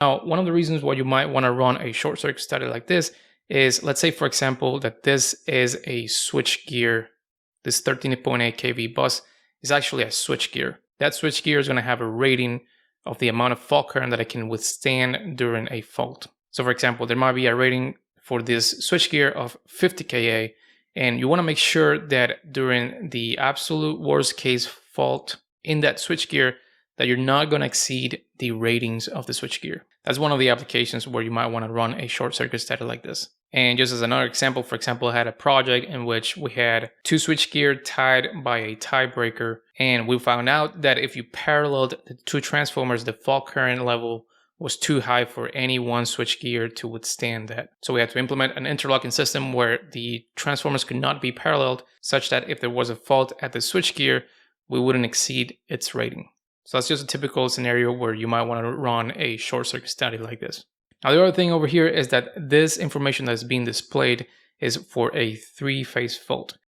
Now, one of the reasons why you might want to run a short circuit study like this is, let's say, for example, that this is a switchgear. This 13.8 kV bus is actually a switchgear. That switchgear is going to have a rating of the amount of fault current that it can withstand during a fault. So for example, there might be a rating for this switchgear of 50 kA, and you want to make sure that during the absolute worst case fault in that switchgear, that you're not going to exceed the ratings of the switchgear. That's one of the applications where you might want to run a short circuit study like this. And just as another example, for example, I had a project in which we had two switchgear tied by a tiebreaker, and we found out that if you paralleled the two transformers, the fault current level was too high for any one switchgear to withstand that. So we had to implement an interlocking system where the transformers could not be paralleled, such that if there was a fault at the switchgear, we wouldn't exceed its rating. So that's just a typical scenario where you might want to run a short circuit study like this. Now the other thing over here is that this information that's being displayed is for a 3-phase fault.